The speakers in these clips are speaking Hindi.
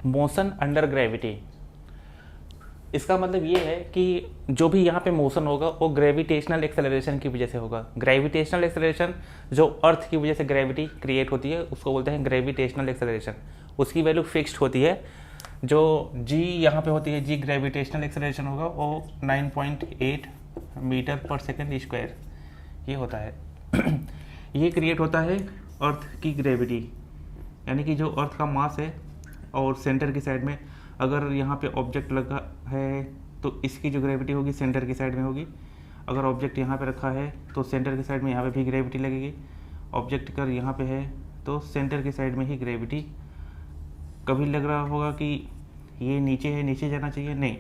मोशन अंडर ग्रेविटी, इसका मतलब ये है कि जो भी यहाँ पे मोशन होगा वो ग्रेविटेशनल एक्सेलरेशन की वजह से होगा। ग्रेविटेशनल एक्सेलरेशन जो अर्थ की वजह से ग्रेविटी क्रिएट होती है उसको बोलते हैं ग्रेविटेशनल एक्सेलरेशन। उसकी वैल्यू फिक्स्ड होती है। जो जी यहाँ पे होती है, जी ग्रेविटेशनल एक्सेलरेशन होगा वो 9.8 मीटर पर सेकेंड स्क्वायर ये होता है। ये क्रिएट होता है अर्थ की ग्रेविटी, यानी कि जो अर्थ का मास है और सेंटर की साइड में अगर यहाँ पे ऑब्जेक्ट लगा है तो इसकी जो ग्रेविटी होगी सेंटर की साइड में होगी। अगर ऑब्जेक्ट यहाँ पे रखा है तो सेंटर की साइड में यहाँ पे भी ग्रेविटी लगेगी। ऑब्जेक्ट अगर यहाँ पे है तो सेंटर की साइड में ही ग्रेविटी। कभी लग रहा होगा कि ये नीचे है, नीचे जाना चाहिए, नहीं,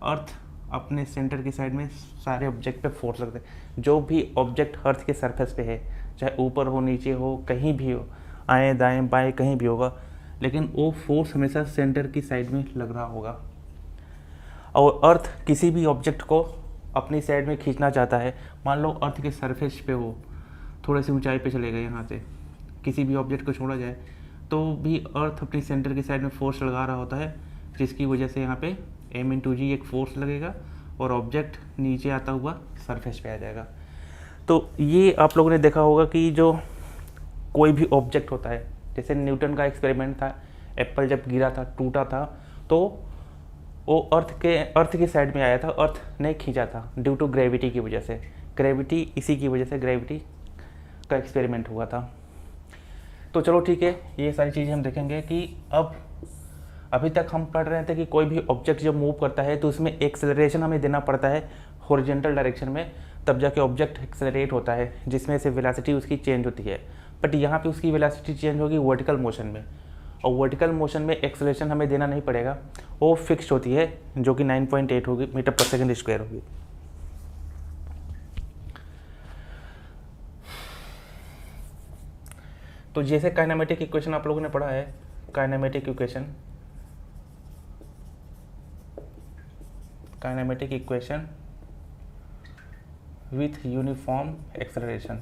अर्थ अपने सेंटर की साइड में सारे ऑब्जेक्ट पे फोर्स लगते हैं। जो भी ऑब्जेक्ट अर्थ के सरफेस पे है, चाहे ऊपर हो, नीचे हो, कहीं भी हो, आएँ दाएँ बाएँ कहीं भी होगा, लेकिन वो फोर्स हमेशा सेंटर की साइड में लग रहा होगा। और अर्थ किसी भी ऑब्जेक्ट को अपनी साइड में खींचना चाहता है। मान लो अर्थ के सरफेस पे हो, थोड़े से ऊंचाई पे चले गए, यहाँ से किसी भी ऑब्जेक्ट को छोड़ा जाए तो भी अर्थ अपनी सेंटर की साइड में फोर्स लगा रहा होता है, जिसकी वजह से यहाँ पे m/g एक फोर्स लगेगा और ऑब्जेक्ट नीचे आता हुआ सरफेस पे आ जाएगा। तो ये आप लोगों ने देखा होगा कि जो कोई भी ऑब्जेक्ट होता है, जैसे न्यूटन का एक्सपेरिमेंट था, एप्पल जब गिरा था, टूटा था, तो वो अर्थ की साइड में आया था, अर्थ ने खींचा था ड्यू टू ग्रेविटी की वजह से। ग्रेविटी, इसी की वजह से ग्रेविटी का एक्सपेरिमेंट हुआ था। तो चलो ठीक है, ये सारी चीज़ें हम देखेंगे कि अभी तक हम पढ़ रहे थे कि कोई भी ऑब्जेक्ट जब मूव करता है तो उसमें एक्सेलरेशन हमें देना पड़ता है हॉरिजॉन्टल डायरेक्शन में, तब जाके ऑब्जेक्ट एक्सेलरेट होता है, जिसमें से वेलोसिटी उसकी चेंज होती है। बट यहाँ पे उसकी वेलोसिटी चेंज होगी वर्टिकल मोशन में, और वर्टिकल मोशन में एक्सेलरेशन हमें देना नहीं पड़ेगा, वो फिक्स्ड होती है, जो कि 9.8 होगी मीटर पर सेकेंड स्क्वायर होगी। तो जैसे काइनेमेटिक इक्वेशन आप लोगों ने पढ़ा है, kinematic equation with uniform acceleration,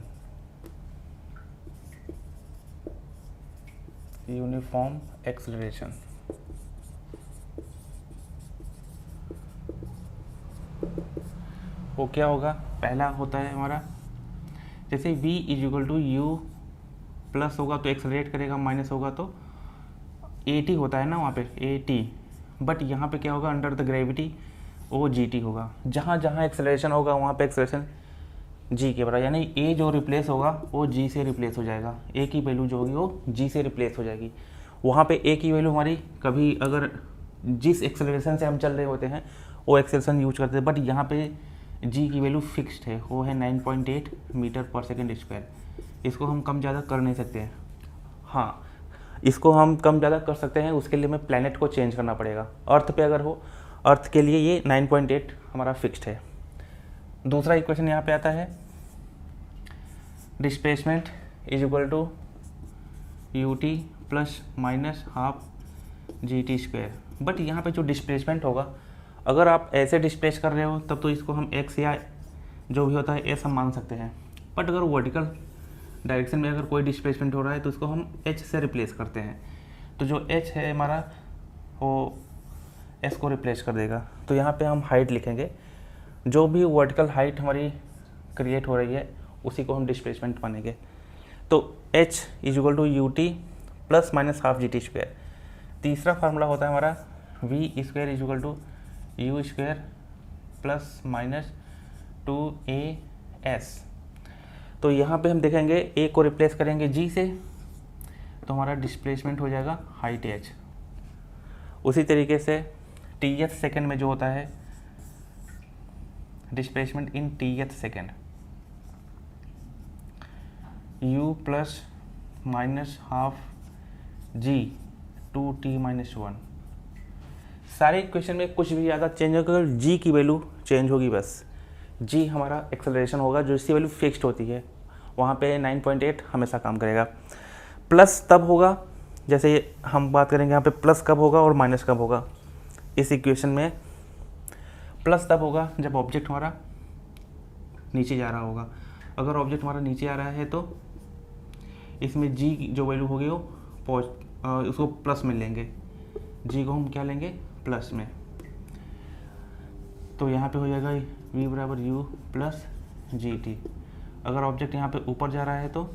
वो क्या होगा? पहला होता है हमारा, जैसे v = u प्लस होगा तो एक्सेलरेट करेगा, माइनस होगा तो at होता है ना वहाँ पे at, बट यहाँ पे क्या होगा? अंडर द ग्रेविटी वो gt होगा। जहाँ जहाँ एक्सेलरेशन होगा वहाँ पे एक्सेलरेशन g के बराबर, यानी a जो रिप्लेस होगा वो g से रिप्लेस हो जाएगा, a की वैल्यू जो होगी वो g से रिप्लेस हो जाएगी। वहाँ पे a की वैल्यू हमारी कभी अगर जिस एक्सेलरेशन से हम चल रहे होते हैं वो एक्सेलरेशन यूज करते हैं, बट यहाँ पे g की वैल्यू फिक्स्ड है, वो है 9.8 मीटर पर सेकेंड स्क्वायर। इसको हम कम ज़्यादा कर नहीं सकते हैं। हाँ, इसको हम कम ज़्यादा कर सकते हैं, उसके लिए हमें प्लैनेट को चेंज करना पड़ेगा। अर्थ पे अगर हो, अर्थ के लिए ये 9.8 हमारा फिक्स्ड है। दूसरा इक्वेशन यहाँ पे आता है, displacement = ut plus minus half gt square. But यहाँ पे जो डिस्प्लेसमेंट होगा, अगर आप ऐसे डिस्प्लेस कर रहे हो तब तो इसको हम x या जो भी होता है s हम मान सकते हैं, बट अगर वर्टिकल डायरेक्शन में अगर कोई डिस्प्लेसमेंट हो रहा है तो इसको हम h से रिप्लेस करते हैं। तो जो h है हमारा वो s को रिप्लेस कर देगा। तो यहाँ पे हम हाइट लिखेंगे, जो भी वर्टिकल हाइट हमारी क्रिएट हो रही है उसी को हम डिस्प्लेसमेंट मानेंगे। तो h = ut plus minus half gt square. तीसरा फार्मूला होता है हमारा v² = u² plus minus 2as। तो यहाँ पे हम देखेंगे a को रिप्लेस करेंगे g से, तो हमारा डिस्प्लेसमेंट हो जाएगा हाइट h। उसी तरीके से tth सेकेंड में जो होता है displacement in tth second, u plus minus half g 2t-1। सारे इक्वेशन में कुछ भी ज़्यादा चेंज होगा, g की वैल्यू चेंज होगी बस। g हमारा एक्सेलरेशन होगा, जो इसकी वैल्यू फिक्स्ड होती है, वहाँ पे 9.8 हमेशा काम करेगा। प्लस तब होगा, जैसे हम बात करेंगे यहाँ पे प्लस कब होगा और माइनस कब होगा। इस इक्वेशन में प्लस तब होगा जब ऑब्जेक्ट हमारा नीचे जा रहा होगा। अगर ऑब्जेक्ट हमारा नीचे आ रहा है तो इसमें g जो वैल्यू होगी वो उसको प्लस में लेंगे, जी को हम क्या लेंगे प्लस में, तो यहाँ पे हो जाएगा v बराबर u प्लस जी टी। अगर ऑब्जेक्ट यहाँ पे ऊपर जा रहा है तो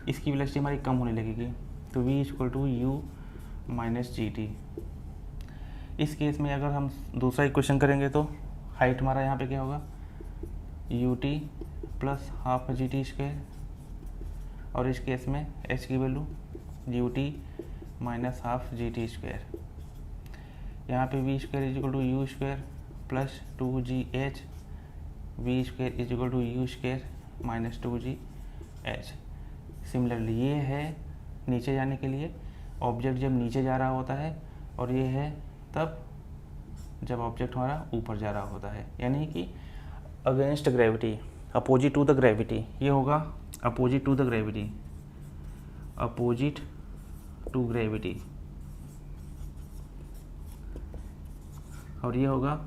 इसकी वेलोसिटी हमारी कम होने लगेगी, तो v equal to u minus g t. इस केस में अगर हम दूसरा इक्वेशन करेंगे तो हाइट हमारा यहाँ पे क्या होगा u t plus half g t square, और इस केस में h की value u t minus half g t square. यहाँ पे v square is equal to u square plus 2gh, v square is equal to u square minus 2gh। Similarly ये है नीचे जाने के लिए, ऑब्जेक्ट जब नीचे जा रहा होता है, और ये है तब जब ऑब्जेक्ट हमारा ऊपर जा रहा होता है, यानी कि against gravity, opposite to the gravity. ये होगा opposite to the gravity, opposite to gravity, और ये होगा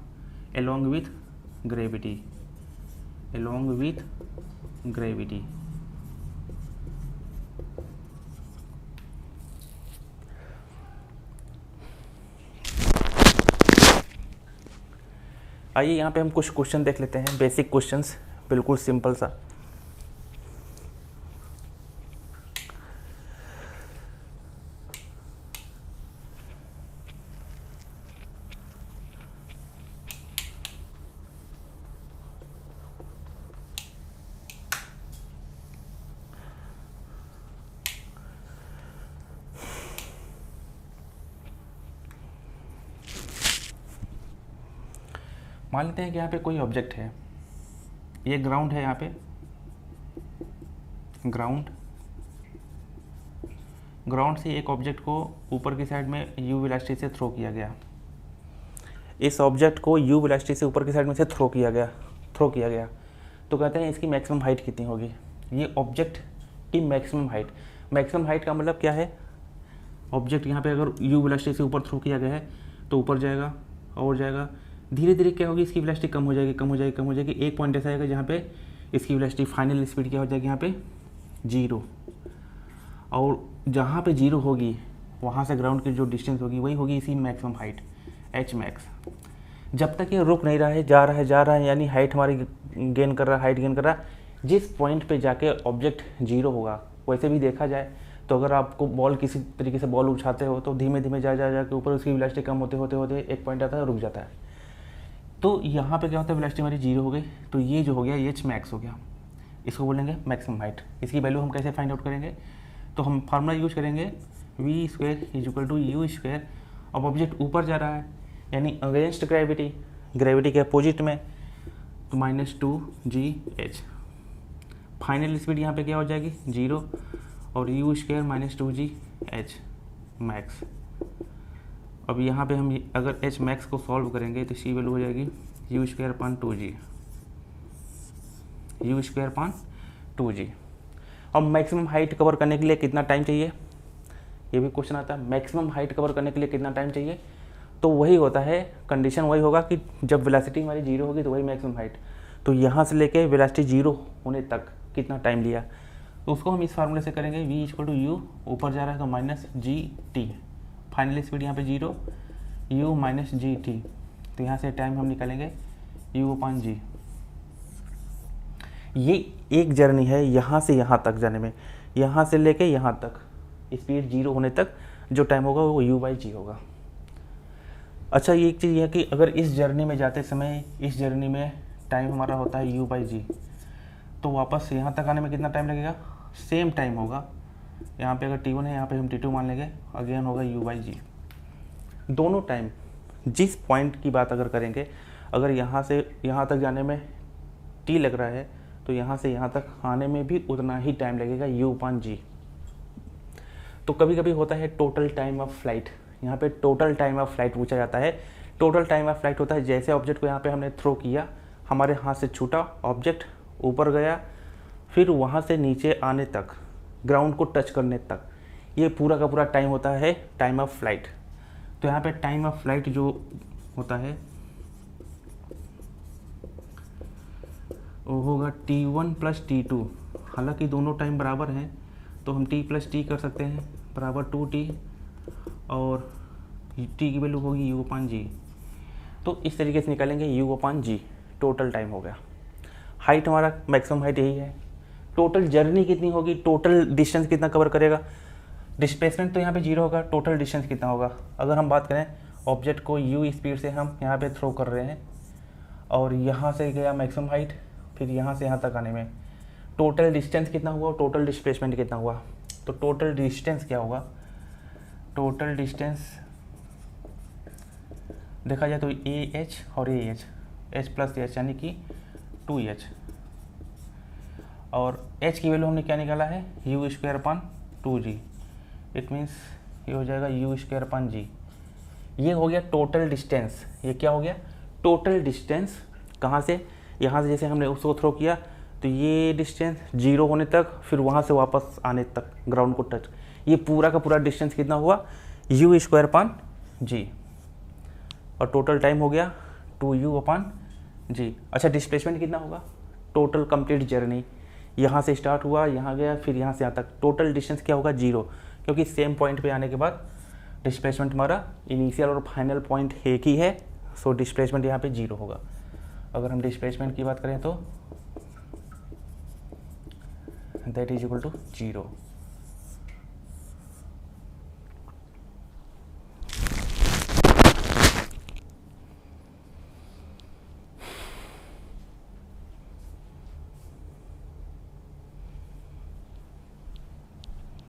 along with gravity, along with gravity। आइए यहाँ पे हम कुछ क्वेश्चन देख लेते हैं, बेसिक क्वेश्चंस, बिल्कुल सिंपल सा। मान लेते हैं कि यहाँ पे कोई ऑब्जेक्ट है, ये ग्राउंड है, यहाँ पे ग्राउंड से एक ऑब्जेक्ट को ऊपर की साइड में यू वेलोसिटी से थ्रो किया गया। इस ऑब्जेक्ट को यू वेलोसिटी से ऊपर की साइड में से थ्रो किया गया, तो कहते हैं इसकी मैक्सिमम हाइट कितनी होगी। ये ऑब्जेक्ट की मैक्सिमम हाइट का मतलब क्या है, ऑब्जेक्ट यहाँ पे अगर यू वेलोसिटी से ऊपर थ्रो किया गया है तो ऊपर जाएगा और जाएगा, धीरे धीरे क्या होगी, इसकी वेलोसिटी कम हो जाएगी। एक पॉइंट ऐसा आएगा जहाँ पे इसकी वेलोसिटी फाइनल स्पीड क्या हो जाएगी, यहाँ पे 0, और जहाँ पे 0 होगी वहाँ से ग्राउंड की जो डिस्टेंस होगी वही होगी इसी मैक्सिमम हाइट एच मैक्स। जब तक ये रुक नहीं रहा है, जा रहा है, यानी हाइट हमारी गेन कर रहा है, जिस पॉइंट पे जाके ऑब्जेक्ट 0 होगा। वैसे भी देखा जाए तो अगर आपको बॉल किसी तरीके से बॉल उछाते हो तो धीमे धीमे जा के ऊपर उसकी वेलोसिटी कम होते एक पॉइंट आता है, रुक जाता है। तो यहाँ पे क्या होता है, वेलोसिटी हमारी 0 हो गई, तो ये जो हो गया एच मैक्स हो गया, इसको बोलेंगे मैक्सिमम हाइट। इसकी वैल्यू हम कैसे फाइंड आउट करेंगे, तो हम फार्मूला यूज करेंगे v square is equal to u square. अब ऑब्जेक्ट ऊपर जा रहा है यानी अगेंस्ट ग्रेविटी के अपोजिट में, तो माइनस 2gh। फाइनल स्पीड यहाँ पे क्या हो जाएगी 0, और you square minus 2gh max. अब यहाँ पे हम अगर h मैक्स को सॉल्व करेंगे तो इसकी वैल्यू हो जाएगी यू स्क्वायर पान 2g। अब मैक्सिमम हाइट कवर करने के लिए कितना टाइम चाहिए, ये भी क्वेश्चन आता है। मैक्सिमम हाइट कवर करने के लिए कितना टाइम चाहिए, तो वही होता है, कंडीशन वही होगा कि जब वेलोसिटी हमारी 0 होगी तो वही मैक्सिमम हाइट। तो यहाँ से लेके वेलोसिटी 0 होने तक कितना टाइम लिया, तो उसको हम इस फार्मूले से करेंगे। v इक्वल टू यू, ऊपर जा रहा है तो minus g T, final speed यहाँ पे 0, u माइनस जी टी, तो यहाँ से टाइम हम निकालेंगे u अपान जी। ये एक जर्नी है यहाँ से यहाँ तक जाने में, यहाँ से लेके यहाँ तक स्पीड 0 होने तक जो टाइम होगा वो u बाई जी होगा। अच्छा, ये एक चीज़ है कि अगर इस जर्नी में जाते समय इस जर्नी में टाइम हमारा होता है u बाई जी, तो वापस यहाँ तक आने में कितना टाइम लगेगा, सेम टाइम होगा। यहाँ पे अगर t1 है, यहाँ पे हम t2 मान लेंगे, अगेन होगा u बाई जी। दोनों टाइम जिस पॉइंट की बात अगर करेंगे, अगर यहाँ से यहाँ तक जाने में t लग रहा है तो यहाँ से यहाँ तक आने में भी उतना ही टाइम लगेगा u अपान जी। तो कभी कभी होता है टोटल टाइम ऑफ फ्लाइट, यहाँ पे टोटल टाइम ऑफ फ्लाइट पूछा जाता है। टोटल टाइम ऑफ फ्लाइट होता है जैसे ऑब्जेक्ट को यहाँ पे हमने थ्रो किया, हमारे हाथ से छूटा, ऑब्जेक्ट ऊपर गया, फिर वहाँ से नीचे आने तक, ग्राउंड को टच करने तक, ये पूरा का पूरा टाइम होता है टाइम ऑफ फ्लाइट। तो यहाँ पे टाइम ऑफ फ्लाइट जो होता है वो होगा t1 प्लस t2। हालांकि दोनों टाइम बराबर हैं तो हम t प्लस टी कर सकते हैं, बराबर 2t, और टी की वैल्यू होगी यू अपान जी। तो इस तरीके से निकालेंगे u upon g, total time हो गया। हाइट हमारा मैक्सिमम हाइट यही है। टोटल जर्नी कितनी होगी, टोटल डिस्टेंस कितना कवर करेगा, डिस्प्लेसमेंट तो यहाँ पे 0 होगा, टोटल डिस्टेंस कितना होगा। अगर हम बात करें ऑब्जेक्ट को यू स्पीड से हम यहाँ पे थ्रो कर रहे हैं और यहाँ से गया मैक्सिमम हाइट, फिर यहाँ से यहाँ तक आने में टोटल डिस्टेंस कितना हुआ, टोटल डिस्प्लेसमेंट कितना हुआ। तो टोटल डिस्टेंस क्या होगा, टोटल डिस्टेंस देखा जाए तो ए एच और A H, H plus H यानी कि 2h, और h की वैल्यू हमने क्या निकाला है you square upon 2g। It means ये हो जाएगा यू स्क्वायर अपान जी। ये हो गया टोटल डिस्टेंस। ये क्या हो गया टोटल डिस्टेंस, कहाँ से, यहाँ से जैसे हमने उसको थ्रो किया तो ये डिस्टेंस 0 होने तक, फिर वहाँ से वापस आने तक ग्राउंड को टच, ये पूरा का पूरा डिस्टेंस कितना हुआ यू स्क्वायर अपान जी। और टोटल टाइम हो गया 2u अपान जी। अच्छा डिस्प्लेसमेंट कितना होगा, टोटल कंप्लीट जर्नी, यहाँ से स्टार्ट हुआ, यहाँ गया, फिर यहाँ से यहाँ तक, टोटल डिस्टेंस क्या होगा 0, क्योंकि सेम पॉइंट पे आने के बाद डिस्प्लेसमेंट हमारा इनिशियल और फाइनल पॉइंट एक ही है, सो डिस्प्लेसमेंट यहाँ पे 0 होगा। अगर हम डिस्प्लेसमेंट की बात करें तो दैट इज इक्वल टू 0।